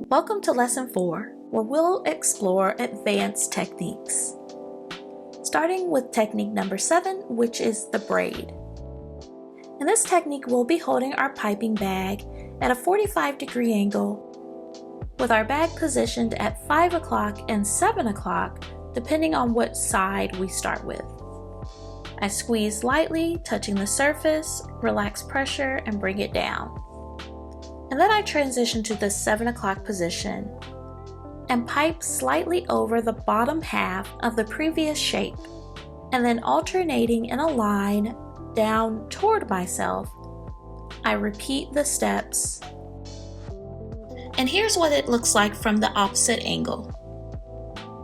Welcome to Lesson 4, where we'll explore advanced techniques. Starting with technique number 7, which is the braid. In this technique, we'll be holding our piping bag at a 45-degree angle with our bag positioned at 5 o'clock and 7 o'clock, depending on what side we start with. I squeeze lightly, touching the surface, relax pressure, and bring it down. And then I transition to the 7 o'clock position and pipe slightly over the bottom half of the previous shape, and then alternating in a line down toward myself, I repeat the steps. And here's what it looks like from the opposite angle.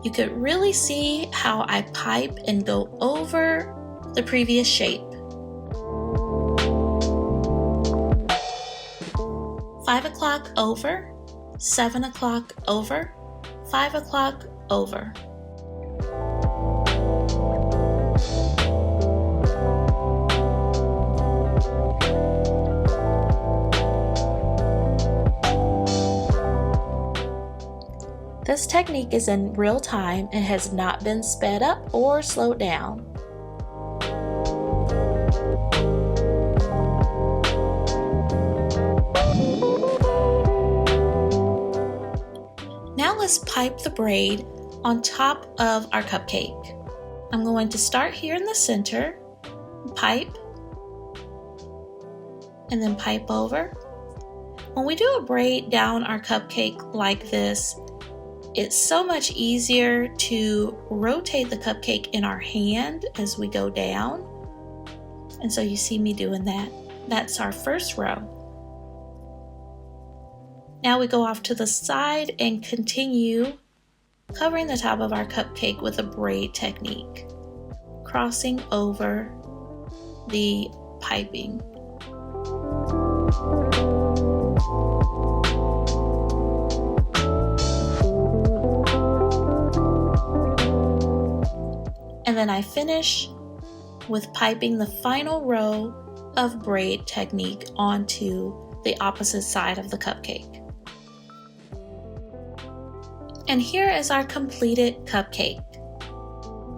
You could really see how I pipe and go over the previous shape. 5 o'clock over, 7 o'clock over, 5 o'clock over. This technique is in real time and has not been sped up or slowed down. Now let's pipe the braid on top of our cupcake. I'm going to start here in the center, pipe, and then pipe over. When we do a braid down our cupcake like this, it's so much easier to rotate the cupcake in our hand as we go down. And so you see me doing that. That's our first row. Now we go off to the side and continue covering the top of our cupcake with a braid technique, crossing over the piping. And then I finish with piping the final row of braid technique onto the opposite side of the cupcake. And here is our completed cupcake.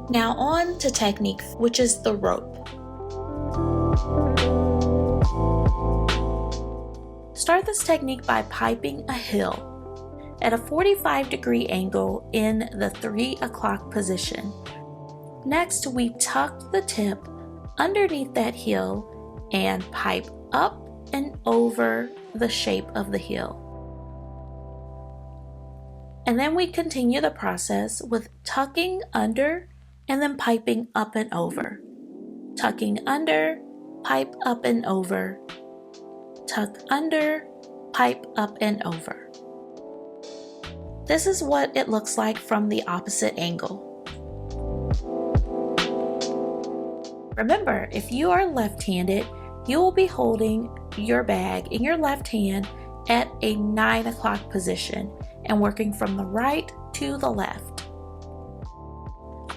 Now on to technique, which is the rope. Start this technique by piping a hill at a 45-degree angle in the 3 o'clock position. Next, we tuck the tip underneath that hill and pipe up and over the shape of the hill. And then we continue the process with tucking under and then piping up and over. Tucking under, pipe up and over. Tuck under, pipe up and over. This is what it looks like from the opposite angle. Remember, if you are left-handed, you will be holding your bag in your left hand at a 9 o'clock position and working from the right to the left.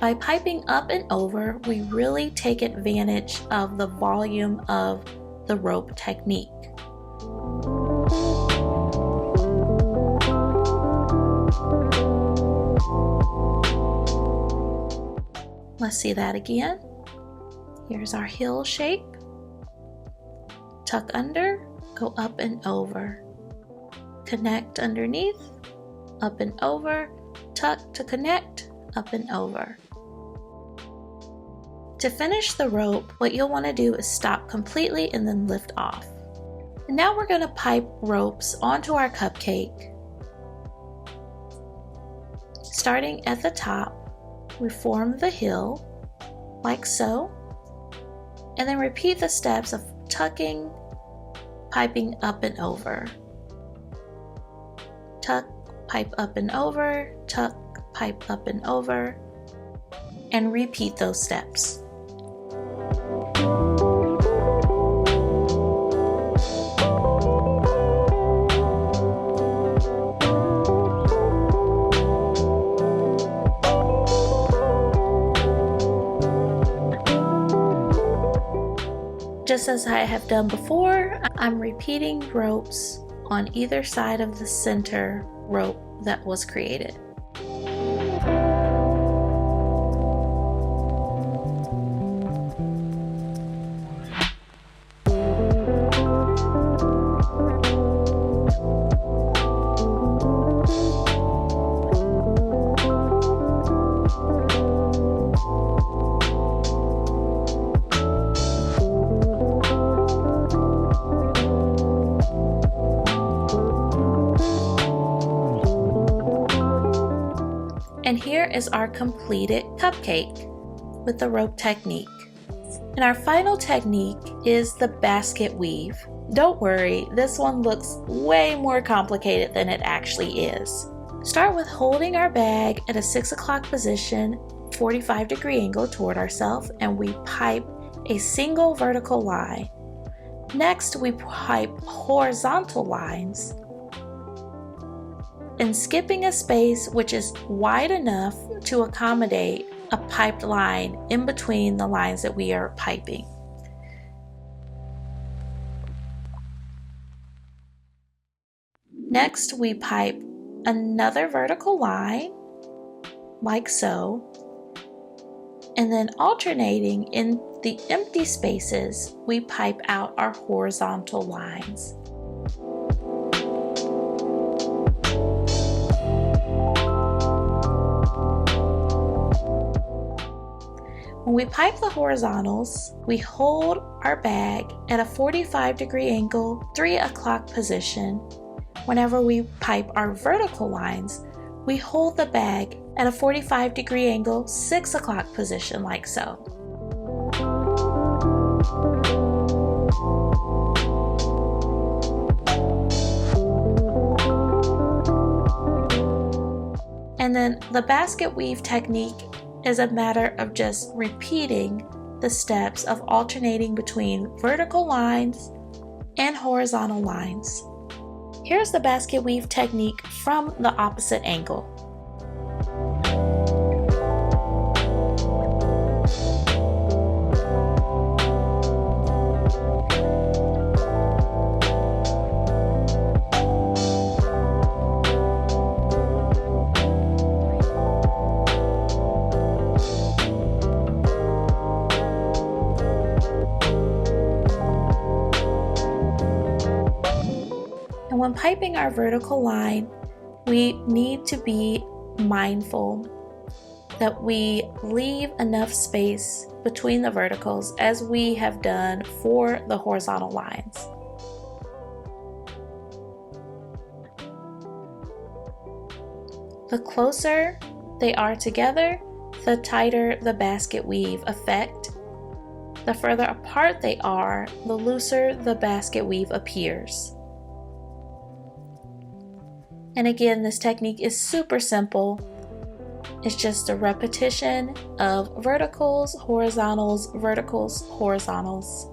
By piping up and over, we really take advantage of the volume of the rope technique. Let's see that again. Here's our hill shape. Tuck under, go up and over. Connect underneath, up and over, tuck to connect, up and over. To finish the rope, what you'll want to do is stop completely and then lift off. And now we're going to pipe ropes onto our cupcake. Starting at the top, we form the hill, like so, and then repeat the steps of tucking, piping up and over. Tuck, pipe up and over, tuck, pipe up and over, and repeat those steps. Just as I have done before, I'm repeating ropes on either side of the center rope that was created. And here is our completed cupcake with the rope technique. And our final technique is the basket weave. Don't worry, this one looks way more complicated than it actually is. Start with holding our bag at a 6 o'clock position, 45-degree angle toward ourselves, and we pipe a single vertical line. Next, we pipe horizontal lines, and skipping a space which is wide enough to accommodate a piped line in between the lines that we are piping. Next, we pipe another vertical line, like so, and then alternating in the empty spaces, we pipe out our horizontal lines. When we pipe the horizontals, we hold our bag at a 45-degree angle, 3 o'clock position. Whenever we pipe our vertical lines, we hold the bag at a 45-degree angle, 6 o'clock position, like so. And then the basket weave technique is a matter of just repeating the steps of alternating between vertical lines and horizontal lines. Here's the basket weave technique from the opposite angle. And when piping our vertical line, we need to be mindful that we leave enough space between the verticals as we have done for the horizontal lines. The closer they are together, the tighter the basket weave effect. The further apart they are, the looser the basket weave appears. And again, this technique is super simple. It's just a repetition of verticals, horizontals, verticals, horizontals.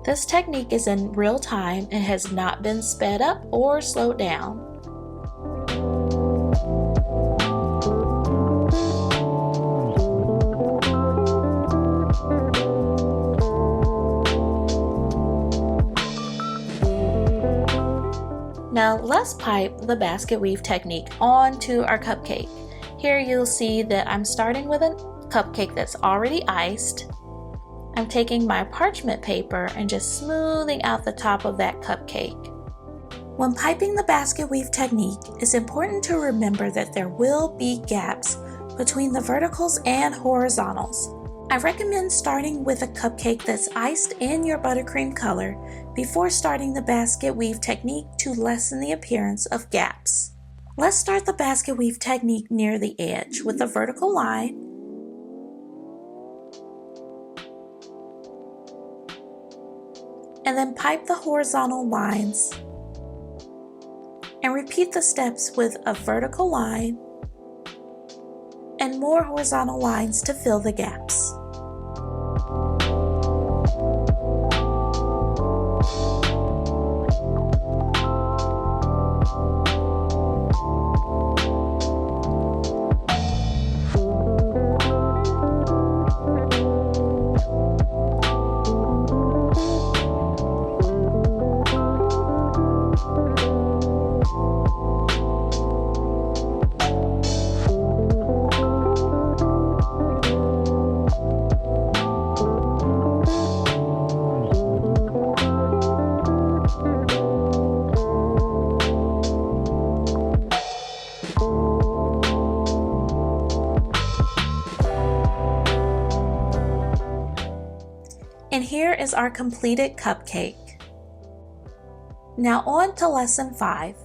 This technique is in real time and has not been sped up or slowed down. Now let's pipe the basket weave technique onto our cupcake. Here you'll see that I'm starting with a cupcake that's already iced. I'm taking my parchment paper and just smoothing out the top of that cupcake. When piping the basket weave technique, it's important to remember that there will be gaps between the verticals and horizontals. I recommend starting with a cupcake that's iced in your buttercream color before starting the basket weave technique to lessen the appearance of gaps. Let's start the basket weave technique near the edge with a vertical line, and then pipe the horizontal lines and repeat the steps with a vertical line and more horizontal lines to fill the gaps. here is our completed cupcake. Now on to lesson 5.